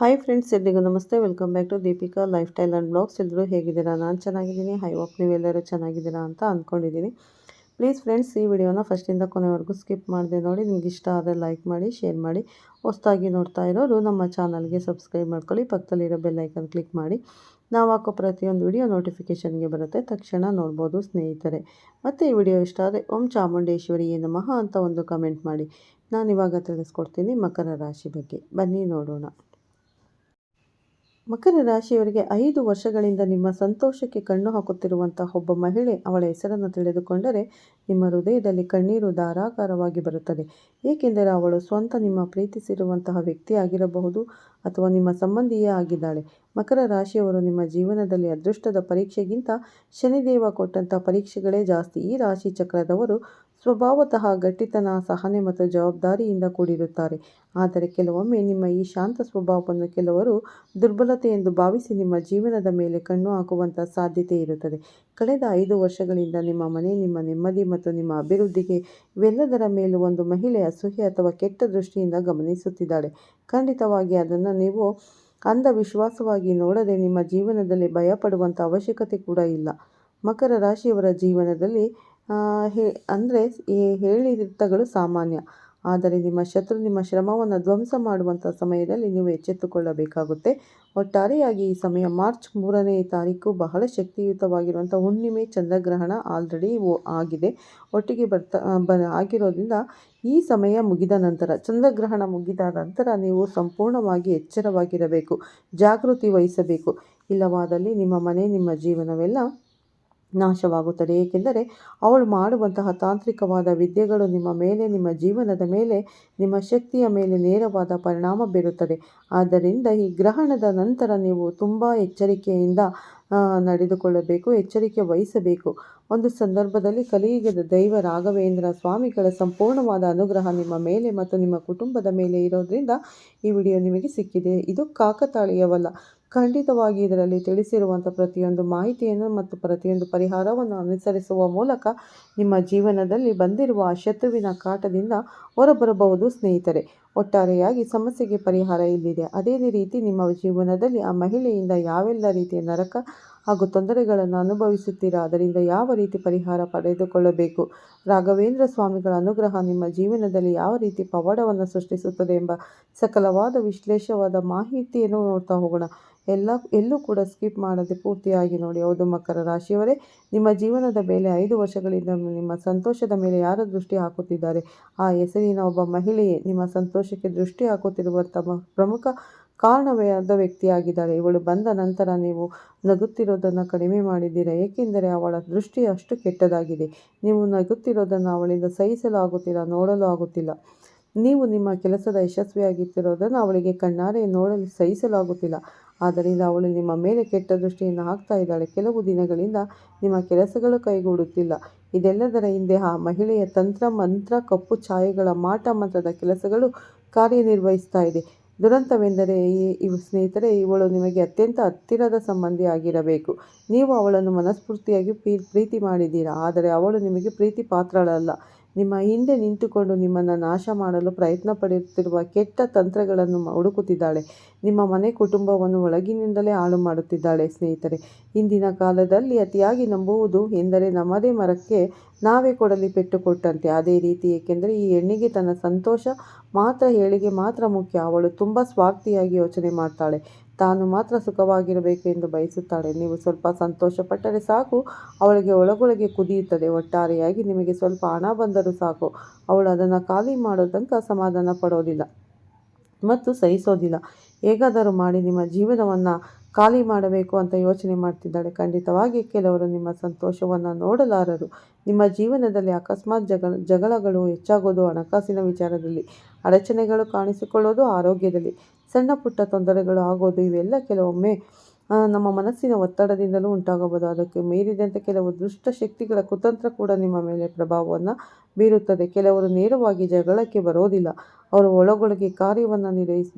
Hi friends, ಎಲ್ರಿಗೂ ನಮಸ್ತೆ. Welcome back to Deepika lifestyle and blogs. ಎಲ್ಲರೂ ಹೇಗಿದ್ದೀರಾ? ನಾನು ಚೆನ್ನಾಗಿದ್ದೀನಿ. ಐ ಹೋಪ್ ನೀವೆಲ್ಲರೂ ಚೆನ್ನಾಗಿದ್ದೀರಾ ಅಂತ ಅಂದ್ಕೊಂಡಿದ್ದೀನಿ. ಪ್ಲೀಸ್ ಫ್ರೆಂಡ್ಸ್, ಈ ವಿಡಿಯೋನ ಫಸ್ಟಿಂದ ಕೊನೆವರೆಗೂ ಸ್ಕಿಪ್ ಮಾಡದೆ ನೋಡಿ. ನಿಮ್ಗೆ ಇಷ್ಟ ಆದರೆ ಲೈಕ್ ಮಾಡಿ, ಶೇರ್ ಮಾಡಿ. ಹೊಸದಾಗಿ ನೋಡ್ತಾ ಇರೋರು ನಮ್ಮ ಚಾನಲ್ಗೆ ಸಬ್ಸ್ಕ್ರೈಬ್ ಮಾಡ್ಕೊಳ್ಳಿ. ಪಕ್ಕದಲ್ಲಿರೋ ಬೆಲ್ ಐಕನ್ ಕ್ಲಿಕ್ ಮಾಡಿ. ನಾವು ಹಾಕೋ ಪ್ರತಿಯೊಂದು ವಿಡಿಯೋ ನೋಟಿಫಿಕೇಷನ್ಗೆ ಬರುತ್ತೆ, ತಕ್ಷಣ ನೋಡ್ಬೋದು ಸ್ನೇಹಿತರೆ. ಮತ್ತು ಈ ವಿಡಿಯೋ ಇಷ್ಟ ಆದರೆ ಓಂ ಚಾಮುಂಡೇಶ್ವರಿಯೇ ನಮಃ ಅಂತ ಒಂದು ಕಮೆಂಟ್ ಮಾಡಿ. ನಾನಿವಾಗ ತಿಳಿಸ್ಕೊಡ್ತೀನಿ ಮಕರ ರಾಶಿ ಬಗ್ಗೆ. ಬನ್ನಿ ನೋಡೋಣ. ಮಕರ ರಾಶಿಯವರಿಗೆ 5 ವರ್ಷಗಳಿಂದ ನಿಮ್ಮ ಸಂತೋಷಕ್ಕೆ ಕಣ್ಣು ಹಾಕುತ್ತಿರುವಂತಹ ಒಬ್ಬ ಮಹಿಳೆ, ಅವಳ ಹೆಸರನ್ನು ತಿಳಿದುಕೊಂಡರೆ ನಿಮ್ಮ ಹೃದಯದಲ್ಲಿ ಕಣ್ಣೀರು ಧಾರಾಕಾರವಾಗಿ ಬರುತ್ತದೆ. ಏಕೆಂದರೆ ಅವಳು ಸ್ವಂತ ನಿಮ್ಮ ಪ್ರೀತಿಸಿರುವಂತಹ ವ್ಯಕ್ತಿಯಾಗಿರಬಹುದು ಅಥವಾ ನಿಮ್ಮ ಸಂಬಂಧಿಯೇ ಆಗಿದ್ದಾಳೆ. ಮಕರ ರಾಶಿಯವರು ನಿಮ್ಮ ಜೀವನದಲ್ಲಿ ಅದೃಷ್ಟದ ಪರೀಕ್ಷೆಗಿಂತ ಶನಿದೇವ ಕೊಟ್ಟಂಥ ಪರೀಕ್ಷೆಗಳೇ ಜಾಸ್ತಿ. ಈ ರಾಶಿ ಚಕ್ರದವರು ಸ್ವಭಾವತಃ ಗಟ್ಟಿತನ, ಸಹನೆ ಮತ್ತು ಜವಾಬ್ದಾರಿಯಿಂದ ಕೂಡಿರುತ್ತಾರೆ. ಆದರೆ ಕೆಲವೊಮ್ಮೆ ನಿಮ್ಮ ಈ ಶಾಂತ ಸ್ವಭಾವವನ್ನು ಕೆಲವರು ದುರ್ಬಲತೆ ಎಂದು ಭಾವಿಸಿ ನಿಮ್ಮ ಜೀವನದ ಮೇಲೆ ಕಣ್ಣು ಹಾಕುವಂಥ ಸಾಧ್ಯತೆ ಇರುತ್ತದೆ. ಕಳೆದ 5 ವರ್ಷಗಳಿಂದ ನಿಮ್ಮ ಮನೆ, ನಿಮ್ಮ ನೆಮ್ಮದಿ ಮತ್ತು ನಿಮ್ಮ ಅಭಿವೃದ್ಧಿಗೆ ಇವೆಲ್ಲದರ ಮೇಲೂ ಒಂದು ಮಹಿಳೆ ಅಸೂಯೆ ಅಥವಾ ಕೆಟ್ಟ ದೃಷ್ಟಿಯಿಂದ ಗಮನಿಸುತ್ತಿದ್ದಾಳೆ. ಖಂಡಿತವಾಗಿ ಅದನ್ನು ನೀವು ಅಂಧವಿಶ್ವಾಸವಾಗಿ ನೋಡದೆ ನಿಮ್ಮ ಜೀವನದಲ್ಲಿ ಭಯಪಡುವಂಥ ಅವಶ್ಯಕತೆ ಕೂಡ ಇಲ್ಲ. ಮಕರ ರಾಶಿಯವರ ಜೀವನದಲ್ಲಿ ಅಂದರೆ ಏರಿಳಿತಗಳು ಸಾಮಾನ್ಯ. ಆದರೆ ನಿಮ್ಮ ಶತ್ರು ನಿಮ್ಮ ಶ್ರಮವನ್ನು ಧ್ವಂಸ ಮಾಡುವಂಥ ಸಮಯದಲ್ಲಿ ನೀವು ಎಚ್ಚೆತ್ತುಕೊಳ್ಳಬೇಕಾಗುತ್ತೆ. ಒಟ್ಟಾರೆಯಾಗಿ ಈ ಸಮಯ ಮಾರ್ಚ್ 3ನೇ ತಾರೀಕು ಬಹಳ ಶಕ್ತಿಯುತವಾಗಿರುವಂಥ ಹುಣ್ಣಿಮೆ ಚಂದ್ರಗ್ರಹಣ ಆಲ್ರೆಡಿ ಆಗಿದೆ. ಒಟ್ಟಿಗೆ ಆಗಿರೋದ್ರಿಂದ ಈ ಸಮಯ ಮುಗಿದ ನಂತರ, ಚಂದ್ರಗ್ರಹಣ ಮುಗಿದ ನಂತರ ನೀವು ಸಂಪೂರ್ಣವಾಗಿ ಎಚ್ಚರವಾಗಿರಬೇಕು, ಜಾಗೃತಿ ವಹಿಸಬೇಕು. ಇಲ್ಲವಾದಲ್ಲಿ ನಿಮ್ಮ ಮನೆ, ನಿಮ್ಮ ಜೀವನವೆಲ್ಲ ನಾಶವಾಗುತ್ತದೆ. ಏಕೆಂದರೆ ಅವಳು ಮಾಡುವಂತಹ ತಾಂತ್ರಿಕವಾದ ವಿದ್ಯೆಗಳು ನಿಮ್ಮ ಮೇಲೆ, ನಿಮ್ಮ ಜೀವನದ ಮೇಲೆ, ನಿಮ್ಮ ಶಕ್ತಿಯ ಮೇಲೆ ನೇರವಾದ ಪರಿಣಾಮ ಬೀರುತ್ತದೆ. ಆದ್ದರಿಂದ ಈ ಗ್ರಹಣದ ನಂತರ ನೀವು ತುಂಬ ಎಚ್ಚರಿಕೆಯಿಂದ ನಡೆದುಕೊಳ್ಳಬೇಕು, ಎಚ್ಚರಿಕೆ ವಹಿಸಬೇಕು. ಒಂದು ಸಂದರ್ಭದಲ್ಲಿ ಕಲಿಯುಗದ ದೈವ ರಾಘವೇಂದ್ರ ಸ್ವಾಮಿಗಳ ಸಂಪೂರ್ಣವಾದ ಅನುಗ್ರಹ ನಿಮ್ಮ ಮೇಲೆ ಮತ್ತು ನಿಮ್ಮ ಕುಟುಂಬದ ಮೇಲೆ ಇರೋದ್ರಿಂದ ಈ ವಿಡಿಯೋ ನಿಮಗೆ ಸಿಕ್ಕಿದೆ. ಇದು ಕಾಕತಾಳೀಯವಲ್ಲ. ಖಂಡಿತವಾಗಿ ಇದರಲ್ಲಿ ತಿಳಿಸಿರುವಂಥ ಪ್ರತಿಯೊಂದು ಮಾಹಿತಿಯನ್ನು ಮತ್ತು ಪ್ರತಿಯೊಂದು ಪರಿಹಾರವನ್ನು ಅನುಸರಿಸುವ ಮೂಲಕ ನಿಮ್ಮ ಜೀವನದಲ್ಲಿ ಬಂದಿರುವ ಆ ಶತ್ರುವಿನ ಕಾಟದಿಂದ ಹೊರಬರಬಹುದು ಸ್ನೇಹಿತರೆ. ಒಟ್ಟಾರೆಯಾಗಿ ಸಮಸ್ಯೆಗೆ ಪರಿಹಾರ ಇಲ್ಲಿದೆ. ಅದೇ ರೀತಿ ನಿಮ್ಮ ಜೀವನದಲ್ಲಿ ಆ ಮಹಿಳೆಯಿಂದ ಯಾವೆಲ್ಲ ರೀತಿಯ ನರಕ ಹಾಗೂ ತೊಂದರೆಗಳನ್ನು ಅನುಭವಿಸುತ್ತೀರಾ, ಅದರಿಂದ ಯಾವ ರೀತಿ ಪರಿಹಾರ ಪಡೆದುಕೊಳ್ಳಬೇಕು, ರಾಘವೇಂದ್ರ ಸ್ವಾಮಿಗಳ ಅನುಗ್ರಹ ನಿಮ್ಮ ಜೀವನದಲ್ಲಿ ಯಾವ ರೀತಿ ಪವಾಡವನ್ನು ಸೃಷ್ಟಿಸುತ್ತದೆ ಎಂಬ ಸಕಲವಾದ ವಿಶ್ಲೇಷವಾದ ಮಾಹಿತಿಯನ್ನು ನೋಡ್ತಾ ಹೋಗೋಣ. ಎಲ್ಲೂ ಕೂಡ ಸ್ಕಿಪ್ ಮಾಡದೆ ಪೂರ್ತಿಯಾಗಿ ನೋಡಿ. ಹೌದು ಮಕರ ರಾಶಿಯವರೇ, ನಿಮ್ಮ ಜೀವನದ ಮೇಲೆ 5 ವರ್ಷಗಳಿಂದ ನಿಮ್ಮ ಸಂತೋಷದ ಮೇಲೆ ಯಾರು ದೃಷ್ಟಿ ಹಾಕುತ್ತಿದ್ದಾರೆ? ಆ ಹೆಸರಿನ ಒಬ್ಬ ಮಹಿಳೆಯೇ ನಿಮ್ಮ ಸಂತೋಷಕ್ಕೆ ದೃಷ್ಟಿ ಹಾಕುತ್ತಿರುವಂಥ ಪ್ರಮುಖ ಕಾರಣವಾದ ವ್ಯಕ್ತಿಯಾಗಿದ್ದಾಳೆ. ಇವಳು ಬಂದ ನಂತರ ನೀವು ನಗುತ್ತಿರೋದನ್ನು ಕಡಿಮೆ ಮಾಡಿದ್ದೀರಾ. ಏಕೆಂದರೆ ಅವಳ ದೃಷ್ಟಿ ಅಷ್ಟು ಕೆಟ್ಟದಾಗಿದೆ. ನೀವು ನಗುತ್ತಿರೋದನ್ನು ಅವಳಿಂದ ಸಹಿಸಲು ಆಗುತ್ತಿಲ್ಲ, ನೋಡಲು ಆಗುತ್ತಿಲ್ಲ. ನೀವು ನಿಮ್ಮ ಕೆಲಸದ ಯಶಸ್ವಿಯಾಗುತ್ತಿರೋದನ್ನು ಅವಳಿಗೆ ಕಣ್ಣಾರೆ ನೋಡಲು ಸಹಿಸಲಾಗುತ್ತಿಲ್ಲ. ಆದ್ದರಿಂದ ಅವಳು ನಿಮ್ಮ ಮೇಲೆ ಕೆಟ್ಟ ದೃಷ್ಟಿಯನ್ನು ಹಾಕ್ತಾ ಇದ್ದಾಳೆ. ಕೆಲವು ದಿನಗಳಿಂದ ನಿಮ್ಮ ಕೆಲಸಗಳು ಕೈಗೂಡುತ್ತಿಲ್ಲ. ಇದೆಲ್ಲದರ ಹಿಂದೆ ಆ ಮಹಿಳೆಯ ತಂತ್ರ, ಮಂತ್ರ, ಕಪ್ಪು ಛಾಯೆಗಳ ಮಾಟ ಮಂತ್ರದ ಕೆಲಸಗಳು ಕಾರ್ಯನಿರ್ವಹಿಸ್ತಾ ಇದೆ. ದುರಂತವೆಂದರೆ ಸ್ನೇಹಿತರೆ, ಇವಳು ನಿಮಗೆ ಅತ್ಯಂತ ಹತ್ತಿರದ ಸಂಬಂಧಿ ಆಗಿರಬೇಕು. ನೀವು ಅವಳನ್ನು ಮನಸ್ಫೂರ್ತಿಯಾಗಿ ಪ್ರೀತಿ ಮಾಡಿದ್ದೀರಾ. ಆದರೆ ಅವಳು ನಿಮಗೆ ಪ್ರೀತಿ ಪಾತ್ರಳಲ್ಲ. ನಿಮ್ಮ ಹಿಂದೆ ನಿಂತುಕೊಂಡು ನಿಮ್ಮನ್ನು ನಾಶ ಮಾಡಲು ಪ್ರಯತ್ನ ಪಡುತ್ತಿರುವ ಕೆಟ್ಟ ತಂತ್ರಗಳನ್ನು ಹುಡುಕುತ್ತಿದ್ದಾಳೆ. ನಿಮ್ಮ ಮನೆ, ಕುಟುಂಬವನ್ನು ಒಳಗಿನಿಂದಲೇ ಹಾಳು ಮಾಡುತ್ತಿದ್ದಾಳೆ ಸ್ನೇಹಿತರೆ. ಇಂದಿನ ಕಾಲದಲ್ಲಿ ಅತಿಯಾಗಿ ನಂಬುವುದು ಎಂದರೆ ನಮ್ಮದೇ ಮರಕ್ಕೆ ನಾವೇ ಕೊಡಲಿ ಪೆಟ್ಟು ಕೊಟ್ಟಂತೆ. ಅದೇ ರೀತಿ, ಏಕೆಂದರೆ ಈ ಹೆಣ್ಣಿಗೆ ತನ್ನ ಸಂತೋಷ ಮಾತ್ರ, ಏಳಿಗೆ ಮಾತ್ರ ಮುಖ್ಯ. ಅವಳು ತುಂಬ ಸ್ವಾರ್ಥಿಯಾಗಿ ಯೋಚನೆ ಮಾಡ್ತಾಳೆ. ತಾನು ಮಾತ್ರ ಸುಖವಾಗಿರಬೇಕು ಎಂದು ಬಯಸುತ್ತಾಳೆ. ನೀವು ಸ್ವಲ್ಪ ಸಂತೋಷಪಟ್ಟರೆ ಸಾಕು, ಅವಳಿಗೆ ಒಳಗೊಳಗೆ ಕುದಿಯುತ್ತದೆ. ಒಟ್ಟಾರೆಯಾಗಿ ನಿಮಗೆ ಸ್ವಲ್ಪ ಹಣ ಬಂದರೂ ಸಾಕು, ಅವಳು ಅದನ್ನು ಖಾಲಿ ಮಾಡೋ ತನಕ ಸಮಾಧಾನ ಪಡೋದಿಲ್ಲ ಮತ್ತು ಸಹಿಸೋದಿಲ್ಲ. ಹೇಗಾದರೂ ಮಾಡಿ ನಿಮ್ಮ ಜೀವನವನ್ನು ಖಾಲಿ ಮಾಡಬೇಕು ಅಂತ ಯೋಚನೆ ಮಾಡ್ತಿದ್ದಾಳೆ. ಖಂಡಿತವಾಗಿ ಕೆಲವರು ನಿಮ್ಮ ಸಂತೋಷವನ್ನು ನೋಡಲಾರರು. ನಿಮ್ಮ ಜೀವನದಲ್ಲಿ ಅಕಸ್ಮಾತ್ ಜಗಳಗಳು ಹೆಚ್ಚಾಗೋದು ಹಣಕಾಸಿನ ವಿಚಾರದಲ್ಲಿ, ಅಡಚಣೆಗಳು ಕಾಣಿಸಿಕೊಳ್ಳೋದು ಆರೋಗ್ಯದಲ್ಲಿ, ಸಣ್ಣ ಪುಟ್ಟ ತೊಂದರೆಗಳು ಆಗೋದು, ಇವೆಲ್ಲ ಕೆಲವೊಮ್ಮೆ ನಮ್ಮ ಮನಸ್ಸಿನ ಒತ್ತಡದಿಂದಲೂ ಉಂಟಾಗಬಹುದು. ಅದಕ್ಕೆ ಮೀರಿದಂತೆ ಕೆಲವು ದುಷ್ಟ ಶಕ್ತಿಗಳ ಕುತಂತ್ರ ಕೂಡ ನಿಮ್ಮ ಮೇಲೆ ಪ್ರಭಾವವನ್ನು ಬೀರುತ್ತದೆ. ಕೆಲವರು ನೇರವಾಗಿ ಜಗಳಕ್ಕೆ ಬರೋದಿಲ್ಲ, ಅವರು ಒಳಗೊಳಗೆ ಕಾರ್ಯವನ್ನು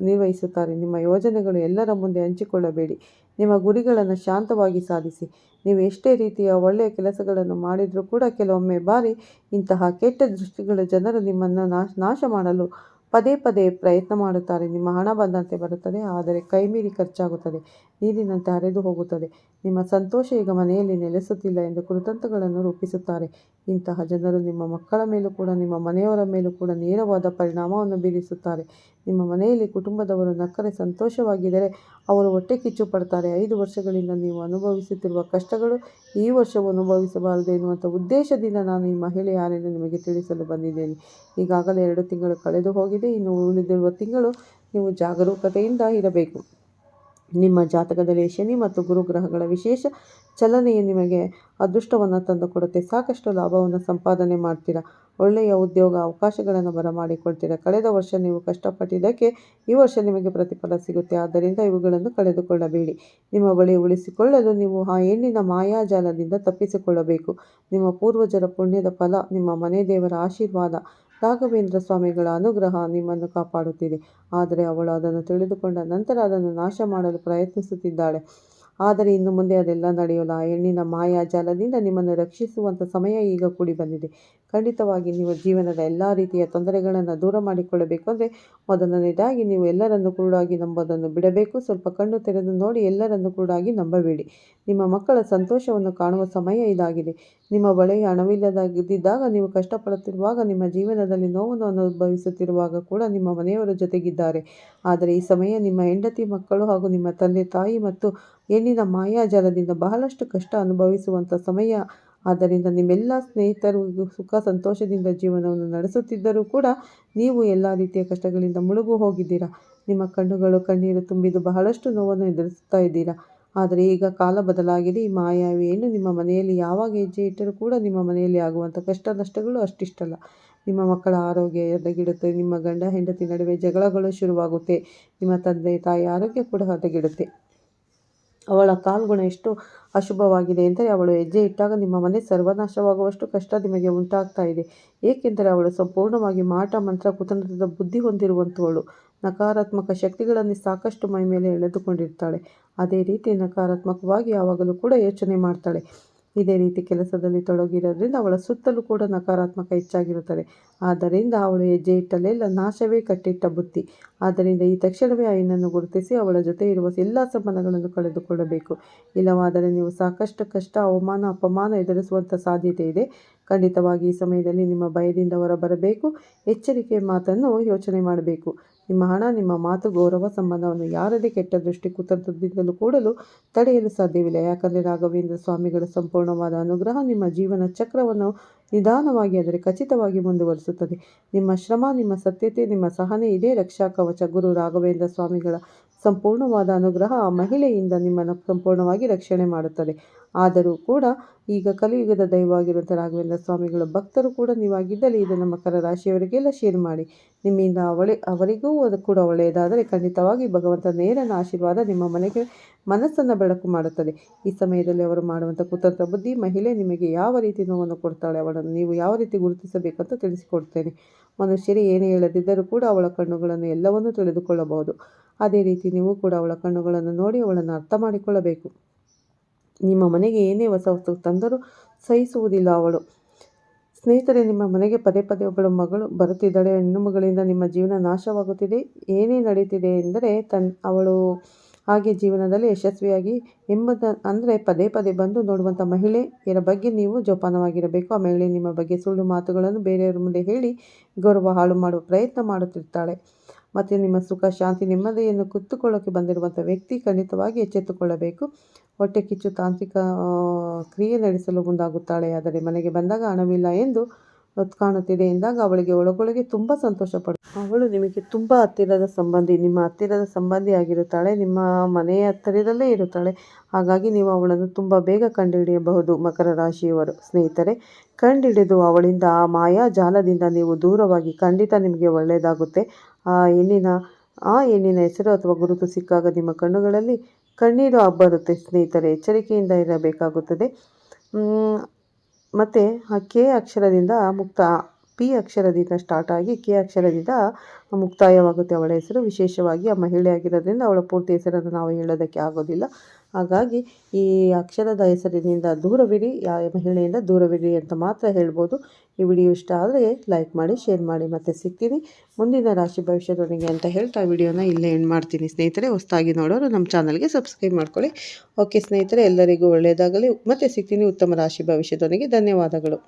ನಿರ್ವಹಿಸುತ್ತಾರೆ. ನಿಮ್ಮ ಯೋಜನೆಗಳು ಎಲ್ಲರ ಮುಂದೆ ಹಂಚಿಕೊಳ್ಳಬೇಡಿ. ನಿಮ್ಮ ಗುರಿಗಳನ್ನು ಶಾಂತವಾಗಿ ಸಾಧಿಸಿ. ನೀವು ಎಷ್ಟೇ ರೀತಿಯ ಒಳ್ಳೆಯ ಕೆಲಸಗಳನ್ನು ಮಾಡಿದರೂ ಕೂಡ ಕೆಲವೊಮ್ಮೆ ಬಾರಿ ಇಂತಹ ಕೆಟ್ಟ ದೃಷ್ಟಿಗಳ ಜನರು ನಿಮ್ಮನ್ನು ನಾಶ ಮಾಡಲು ಪದೇ ಪದೇ ಪ್ರಯತ್ನ ಮಾಡುತ್ತಾರೆ. ನಿಮ್ಮ ಹಣ ಬಂದಂತೆ ಬರುತ್ತದೆ, ಆದರೆ ಕೈಮೀರಿ ಖರ್ಚಾಗುತ್ತದೆ, ನೀರಿನಂತೆ ಹರಿದು ಹೋಗುತ್ತದೆ. ನಿಮ್ಮ ಸಂತೋಷ ಈಗ ಮನೆಯಲ್ಲಿ ನೆಲೆಸುತ್ತಿಲ್ಲ ಎಂದು ಕುತಂತ್ರಗಳನ್ನು ರೂಪಿಸುತ್ತಾರೆ. ಇಂತಹ ಜನರು ನಿಮ್ಮ ಮಕ್ಕಳ ಮೇಲೂ ಕೂಡ ನಿಮ್ಮ ಮನೆಯವರ ಮೇಲೂ ಕೂಡ ನೇರವಾದ ಪರಿಣಾಮವನ್ನು ಬೀರಿಸುತ್ತಾರೆ. ನಿಮ್ಮ ಮನೆಯಲ್ಲಿ ಕುಟುಂಬದವರು ನಕ್ಕರೆ ಸಂತೋಷವಾಗಿದ್ದರೆ ಅವರು ಹೊಟ್ಟೆ ಕಿಚ್ಚು ಪಡ್ತಾರೆ. 5 ವರ್ಷಗಳಿಂದ ನೀವು ಅನುಭವಿಸುತ್ತಿರುವ ಕಷ್ಟಗಳು ಈ ವರ್ಷವೂ ಅನುಭವಿಸಬಾರದು ಎನ್ನುವಂಥ ಉದ್ದೇಶದಿಂದ ನಾನು ಈ ಮಹಿಳೆ ಯಾರೆಂದು ನಿಮಗೆ ತಿಳಿಸಲು ಬಂದಿದ್ದೇನೆ. ಈಗಾಗಲೇ 2 ತಿಂಗಳು ಕಳೆದು ಹೋಗಿದೆ. ಇನ್ನು ಉಳಿದಿರುವ ತಿಂಗಳು ನೀವು ಜಾಗರೂಕತೆಯಿಂದ ಇರಬೇಕು. ನಿಮ್ಮ ಜಾತಕದಲ್ಲಿ ಶನಿ ಮತ್ತು ಗುರು ಗ್ರಹಗಳ ವಿಶೇಷ ಚಲನೆಯು ನಿಮಗೆ ಅದೃಷ್ಟವನ್ನು ತಂದುಕೊಡುತ್ತೆ. ಸಾಕಷ್ಟು ಲಾಭವನ್ನು ಸಂಪಾದನೆ ಮಾಡ್ತೀರಾ. ಒಳ್ಳೆಯ ಉದ್ಯೋಗ ಅವಕಾಶಗಳನ್ನು ಬರಮಾಡಿಕೊಳ್ತೀರಾ. ಕಳೆದ ವರ್ಷ ನೀವು ಕಷ್ಟಪಟ್ಟಿದ್ದಕ್ಕೆ ಈ ವರ್ಷ ನಿಮಗೆ ಪ್ರತಿಫಲ ಸಿಗುತ್ತೆ. ಆದ್ದರಿಂದ ಇವುಗಳನ್ನು ಕಳೆದುಕೊಳ್ಳಬೇಡಿ. ನಿಮ್ಮ ಬಳಿ ಉಳಿಸಿಕೊಳ್ಳಲು ನೀವು ಆ ಹೆಣ್ಣಿನ ಮಾಯಾಜಾಲದಿಂದ ತಪ್ಪಿಸಿಕೊಳ್ಳಬೇಕು. ನಿಮ್ಮ ಪೂರ್ವಜರ ಪುಣ್ಯದ ಫಲ, ನಿಮ್ಮ ಮನೆ ದೇವರ ಆಶೀರ್ವಾದ, ರಾಘವೇಂದ್ರ ಸ್ವಾಮಿಗಳ ಅನುಗ್ರಹ ನಿಮ್ಮನ್ನು ಕಾಪಾಡುತ್ತಿದೆ. ಆದರೆ ಅವಳು ಅದನ್ನು ತಿಳಿದುಕೊಂಡ ನಂತರ ಅದನ್ನು ನಾಶ ಮಾಡಲು ಪ್ರಯತ್ನಿಸುತ್ತಿದ್ದಾಳೆ. ಆದರೆ ಇನ್ನು ಮುಂದೆ ಅದೆಲ್ಲ ನಡೆಯೋಲ್ಲ. ಆ ಹೆಣ್ಣಿನ ಮಾಯಾಜಾಲದಿಂದ ನಿಮ್ಮನ್ನು ರಕ್ಷಿಸುವಂಥ ಸಮಯ ಈಗ ಕೂಡಿ ಬಂದಿದೆ. ಖಂಡಿತವಾಗಿ ನೀವು ಜೀವನದ ಎಲ್ಲ ರೀತಿಯ ತೊಂದರೆಗಳನ್ನು ದೂರ ಮಾಡಿಕೊಳ್ಳಬೇಕು ಅಂದರೆ ಮೊದಲನೇದಾಗಿ ನೀವು ಎಲ್ಲರನ್ನು ಕುರುಡಾಗಿ ನಂಬೋದನ್ನು ಬಿಡಬೇಕು. ಸ್ವಲ್ಪ ಕಣ್ಣು ತೆರೆದು ನೋಡಿ, ಎಲ್ಲರನ್ನು ಕುರುಡಾಗಿ ನಂಬಬೇಡಿ. ನಿಮ್ಮ ಮಕ್ಕಳ ಸಂತೋಷವನ್ನು ಕಾಣುವ ಸಮಯ ಇದಾಗಿದೆ. ನಿಮ್ಮ ಬಳಿ ಹಣವಿಲ್ಲದಿದ್ದಾಗ, ನೀವು ಕಷ್ಟಪಡುತ್ತಿರುವಾಗ, ನಿಮ್ಮ ಜೀವನದಲ್ಲಿ ನೋವನ್ನು ಅನುಭವಿಸುತ್ತಿರುವಾಗ ಕೂಡ ನಿಮ್ಮ ಮನೆಯವರ ಜೊತೆಗಿದ್ದಾರೆ. ಆದರೆ ಈ ಸಮಯ ನಿಮ್ಮ ಹೆಂಡತಿ, ಮಕ್ಕಳು ಹಾಗೂ ನಿಮ್ಮ ತಂದೆ ತಾಯಿ ಮತ್ತು ಹೆಣ್ಣಿನ ಮಾಯಾಜಾಲದಿಂದ ಬಹಳಷ್ಟು ಕಷ್ಟ ಅನುಭವಿಸುವಂಥ ಸಮಯ. ಆದ್ದರಿಂದ ನಿಮ್ಮೆಲ್ಲ ಸ್ನೇಹಿತರು ಸುಖ ಸಂತೋಷದಿಂದ ಜೀವನವನ್ನು ನಡೆಸುತ್ತಿದ್ದರೂ ಕೂಡ ನೀವು ಎಲ್ಲ ರೀತಿಯ ಕಷ್ಟಗಳಿಂದ ಮುಳುಗು ಹೋಗಿದ್ದೀರಾ. ನಿಮ್ಮ ಕಣ್ಣುಗಳು ಕಣ್ಣೀರು ತುಂಬಿದ್ದು ಬಹಳಷ್ಟು ನೋವನ್ನು ಎದುರಿಸ್ತಾ ಇದ್ದೀರಾ. ಆದರೆ ಈಗ ಕಾಲ ಬದಲಾಗಿದೆ. ಈ ಮಾಯಾವಿ ಹೆಣ್ಣು ನಿಮ್ಮ ಮನೆಯಲ್ಲಿ ಯಾವಾಗ ಹೆಜ್ಜೆ ಇಟ್ಟರೂ ಕೂಡ ನಿಮ್ಮ ಮನೆಯಲ್ಲಿ ಆಗುವಂಥ ಕಷ್ಟ ನಷ್ಟಗಳು ಅಷ್ಟಿಷ್ಟಲ್ಲ. ನಿಮ್ಮ ಮಕ್ಕಳ ಆರೋಗ್ಯ ಹದಗೆಡುತ್ತೆ. ನಿಮ್ಮ ಗಂಡ ಹೆಂಡತಿ ನಡುವೆ ಜಗಳಗಳು ಶುರುವಾಗುತ್ತೆ. ನಿಮ್ಮ ತಂದೆ ತಾಯಿ ಆರೋಗ್ಯ ಕೂಡ ಹದಗೆಡುತ್ತೆ. ಅವಳ ಕಾಲ್ಗುಣ ಎಷ್ಟು ಅಶುಭವಾಗಿದೆ ಎಂದರೆ ಅವಳು ಹೆಜ್ಜೆ ಇಟ್ಟಾಗ ನಿಮ್ಮ ಮನೆ ಸರ್ವನಾಶವಾಗುವಷ್ಟು ಕಷ್ಟ ನಿಮಗೆ ಉಂಟಾಗ್ತಾ ಇದೆ. ಏಕೆಂದರೆ ಅವಳು ಸಂಪೂರ್ಣವಾಗಿ ಮಾಟ ಮಂತ್ರ ಕುತಂತ್ರದ ಬುದ್ಧಿ ಹೊಂದಿರುವಂಥವಳು. ನಕಾರಾತ್ಮಕ ಶಕ್ತಿಗಳನ್ನು ಸಾಕಷ್ಟು ಮೈ ಮೇಲೆ ಎಳೆದುಕೊಂಡಿರ್ತಾಳೆ. ಅದೇ ರೀತಿ ನಕಾರಾತ್ಮಕವಾಗಿ ಯಾವಾಗಲೂ ಕೂಡ ಯೋಚನೆ ಮಾಡ್ತಾಳೆ. ಇದೇ ರೀತಿ ಕೆಲಸದಲ್ಲಿ ತೊಡಗಿರೋದ್ರಿಂದ ಅವಳ ಸುತ್ತಲೂ ಕೂಡ ನಕಾರಾತ್ಮಕ ಹೆಚ್ಚಾಗಿರುತ್ತದೆ. ಆದ್ದರಿಂದ ಅವಳು ಹೆಜ್ಜೆ ಇಟ್ಟಲ್ಲೆಲ್ಲ ನಾಶವೇ ಕಟ್ಟಿಟ್ಟ ಬುತ್ತಿ. ಆದ್ದರಿಂದ ಈ ತಕ್ಷಣವೇ ಆ ಹೆಣ್ಣನ್ನು ಗುರುತಿಸಿ ಅವಳ ಜೊತೆ ಇರುವ ಎಲ್ಲ ಸಂಬಂಧಗಳನ್ನು ಕಳೆದುಕೊಳ್ಳಬೇಕು. ಇಲ್ಲವಾದರೆ ನೀವು ಸಾಕಷ್ಟು ಕಷ್ಟ, ಅವಮಾನ, ಅಪಮಾನ ಎದುರಿಸುವಂಥ ಸಾಧ್ಯತೆ ಇದೆ. ಖಂಡಿತವಾಗಿ ಈ ಸಮಯದಲ್ಲಿ ನಿಮ್ಮ ಭಯದಿಂದ ಹೊರಬರಬೇಕು. ಎಚ್ಚರಿಕೆಯ ಮಾತನ್ನು ಯೋಚನೆ ಮಾಡಬೇಕು. ನಿಮ್ಮ ಹಣ, ನಿಮ್ಮ ಮಾತು, ಗೌರವ, ಸಂಬಂಧವನ್ನು ಯಾರದೇ ಕೆಟ್ಟ ದೃಷ್ಟಿ ಕುತಂತ್ರದಿಂದಲೂ ಕೂಡಲು ತಡೆಯಲು ಸಾಧ್ಯವಿಲ್ಲ. ಯಾಕಂದರೆ ರಾಘವೇಂದ್ರ ಸ್ವಾಮಿಗಳ ಸಂಪೂರ್ಣವಾದ ಅನುಗ್ರಹ ನಿಮ್ಮ ಜೀವನ ಚಕ್ರವನ್ನು ನಿಧಾನವಾಗಿ ಆದರೆ ಖಚಿತವಾಗಿ ಮುಂದುವರಿಸುತ್ತದೆ. ನಿಮ್ಮ ಶ್ರಮ, ನಿಮ್ಮ ಸತ್ಯತೆ, ನಿಮ್ಮ ಸಹನೆ ಇದೇ ರಕ್ಷಾ ಕವಚ. ಗುರು ರಾಘವೇಂದ್ರ ಸ್ವಾಮಿಗಳ ಸಂಪೂರ್ಣವಾದ ಅನುಗ್ರಹ ಆ ಮಹಿಳೆಯಿಂದ ನಿಮ್ಮನ್ನು ಸಂಪೂರ್ಣವಾಗಿ ರಕ್ಷಣೆ ಮಾಡುತ್ತದೆ. ಆದರೂ ಕೂಡ ಈಗ ಕಲಿಯುಗದ ದೈವವಾಗಿರುವಂಥ ರಾಘವೇಂದ್ರ ಸ್ವಾಮಿಗಳ ಭಕ್ತರು ಕೂಡ ನೀವಾಗಿದ್ದಲ್ಲಿ ಇದನ್ನು ಮಕರ ರಾಶಿಯವರಿಗೆಲ್ಲ ಶೇರ್ ಮಾಡಿ. ನಿಮ್ಮಿಂದ ಅವರಿಗೂ ಅದು ಕೂಡ ಒಳ್ಳೆಯದಾದರೆ ಖಂಡಿತವಾಗಿ ಭಗವಂತ ನೇರನ ಆಶೀರ್ವಾದ ನಿಮ್ಮ ಮನೆಗೆ ಮನಸ್ಸನ್ನು ಬೆಳಕು ಮಾಡುತ್ತದೆ. ಈ ಸಮಯದಲ್ಲಿ ಅವರು ಮಾಡುವಂಥ ಕುತಂತ್ರ ಬುದ್ಧಿ ಮಹಿಳೆ ನಿಮಗೆ ಯಾವ ರೀತಿ ನೋವನ್ನು ಕೊಡ್ತಾಳೆ, ಅವಳನ್ನು ನೀವು ಯಾವ ರೀತಿ ಗುರುತಿಸಬೇಕಂತ ತಿಳಿಸಿಕೊಡ್ತೇನೆ. ಮನುಷ್ಯರೇ ಏನೇ ಹೇಳದಿದ್ದರೂ ಕೂಡ ಅವಳ ಕಣ್ಣುಗಳನ್ನು ಎಲ್ಲವನ್ನೂ ತಿಳಿದುಕೊಳ್ಳಬಹುದು. ಅದೇ ರೀತಿ ನೀವು ಕೂಡ ಅವಳ ಕಣ್ಣುಗಳನ್ನು ನೋಡಿ ಅವಳನ್ನು ಅರ್ಥ ಮಾಡಿಕೊಳ್ಳಬೇಕು. ನಿಮ್ಮ ಮನೆಗೆ ಏನೇ ಹೊಸ ವಸ್ತು ತಂದರೂ ಸಹಿಸುವುದಿಲ್ಲ ಅವಳು. ಸ್ನೇಹಿತರೆ, ನಿಮ್ಮ ಮನೆಗೆ ಪದೇ ಪದೇ ಒಬ್ಬಳು ಮಗಳು ಬರುತ್ತಿದ್ದಾಳೆ. ಹೆಣ್ಣು ಮಗಳಿಂದ ನಿಮ್ಮ ಜೀವನ ನಾಶವಾಗುತ್ತಿದೆ. ಏನೇ ನಡೀತಿದೆ ಎಂದರೆ ಅವಳು ಹಾಗೆ ಜೀವನದಲ್ಲಿ ಯಶಸ್ವಿಯಾಗಿ ಅಂದರೆ ಪದೇ ಪದೇ ಬಂದು ನೋಡುವಂಥ ಮಹಿಳೆಯರ ಬಗ್ಗೆ ನೀವು ಜೋಪಾನವಾಗಿರಬೇಕು. ಆ ಮಹಿಳೆ ನಿಮ್ಮ ಬಗ್ಗೆ ಸುಳ್ಳು ಮಾತುಗಳನ್ನು ಬೇರೆಯವರ ಮುಂದೆ ಹೇಳಿ ಗೌರವ ಹಾಳು ಮಾಡುವ ಪ್ರಯತ್ನ ಮಾಡುತ್ತಿರ್ತಾಳೆ. ಮತ್ತು ನಿಮ್ಮ ಸುಖ, ಶಾಂತಿ, ನೆಮ್ಮದಿಯನ್ನು ಕಿತ್ತುಕೊಳ್ಳೋಕೆ ಬಂದಿರುವಂಥ ವ್ಯಕ್ತಿ ಖಂಡಿತವಾಗಿ ಎಚ್ಚೆತ್ತುಕೊಳ್ಳಬೇಕು. ಹೊಟ್ಟೆ ಕಿಚ್ಚು ತಾಂತ್ರಿಕ ಕ್ರಿಯೆ ನಡೆಸಲು ಮುಂದಾಗುತ್ತಾಳೆ. ಆದರೆ ಮನೆಗೆ ಬಂದಾಗ ಹಣವಿಲ್ಲ ಎಂದು ಕಾಣುತ್ತಿದೆ ಎಂದಾಗ ಅವಳಿಗೆ ಒಳಗೊಳಗೆ ತುಂಬ ಸಂತೋಷ ಅವಳು ನಿಮಗೆ ತುಂಬ ಹತ್ತಿರದ ಸಂಬಂಧಿ, ನಿಮ್ಮ ಹತ್ತಿರದ ಸಂಬಂಧಿ ಆಗಿರುತ್ತಾಳೆ. ನಿಮ್ಮ ಮನೆಯ ಹತ್ತಿರದಲ್ಲೇ ಇರುತ್ತಾಳೆ. ಹಾಗಾಗಿ ನೀವು ಅವಳನ್ನು ತುಂಬ ಬೇಗ ಕಂಡುಹಿಡಿಯಬಹುದು. ಮಕರ ರಾಶಿಯವರು ಸ್ನೇಹಿತರೆ, ಕಂಡುಹಿಡಿದು ಅವಳಿಂದ, ಆ ಮಾಯಾ ಜಾಲದಿಂದ ನೀವು ದೂರವಾಗಿ ಖಂಡಿತ ನಿಮಗೆ ಒಳ್ಳೆಯದಾಗುತ್ತೆ. ಆ ಹೆಣ್ಣಿನ ಹೆಸರು ಅಥವಾ ಗುರುತು ಸಿಕ್ಕಾಗ ನಿಮ್ಮ ಕಣ್ಣುಗಳಲ್ಲಿ ಕಣ್ಣೀರು ಬರುತ್ತೆ. ಸ್ನೇಹಿತರೆ, ಎಚ್ಚರಿಕೆಯಿಂದ ಇರಬೇಕಾಗುತ್ತದೆ. ಮತ್ತು ಆ ಕೆ ಅಕ್ಷರದಿಂದ ಮುಕ್ತ ಪಿ ಅಕ್ಷರದಿಂದ ಸ್ಟಾರ್ಟ್ ಆಗಿ ಕೆ ಅಕ್ಷರದಿಂದ ಮುಕ್ತಾಯವಾಗುತ್ತೆ ಅವಳ ಹೆಸರು. ವಿಶೇಷವಾಗಿ ಆ ಮಹಿಳೆ ಆಗಿರೋದ್ರಿಂದ ಅವಳ ಪೂರ್ತಿ ಹೆಸರನ್ನು ನಾವು ಹೇಳೋದಕ್ಕೆ ಆಗೋದಿಲ್ಲ. ಹಾಗಾಗಿ ಈ ಅಕ್ಷರದ ಹೆಸರಿನಿಂದ ದೂರವಿರಿ, ಆ ಮಹಿಳೆಯಿಂದ ದೂರವಿರಿ ಅಂತ ಮಾತ್ರ ಹೇಳ್ಬೋದು. ಈ ವಿಡಿಯೋ ಇಷ್ಟ ಆದರೆ ಲೈಕ್ ಮಾಡಿ, ಶೇರ್ ಮಾಡಿ. ಮತ್ತೆ ಸಿಗ್ತೀನಿ ಮುಂದಿನ ರಾಶಿ ಭವಿಷ್ಯದೊಂದಿಗೆ ಅಂತ ಹೇಳ್ತಾ ವಿಡಿಯೋನ ಇಲ್ಲೇ ಎಂಡ್ ಮಾಡ್ತೀನಿ ಸ್ನೇಹಿತರೆ. ಹೊಸದಾಗಿ ನೋಡೋರು ನಮ್ಮ ಚಾನಲ್ಗೆ ಸಬ್ಸ್ಕ್ರೈಬ್ ಮಾಡ್ಕೊಳ್ಳಿ. ಓಕೆ ಸ್ನೇಹಿತರೆ, ಎಲ್ಲರಿಗೂ ಒಳ್ಳೆಯದಾಗಲಿ. ಮತ್ತೆ ಸಿಗ್ತೀನಿ ಉತ್ತಮ ರಾಶಿ ಭವಿಷ್ಯದೊಂದಿಗೆ. ಧನ್ಯವಾದಗಳು.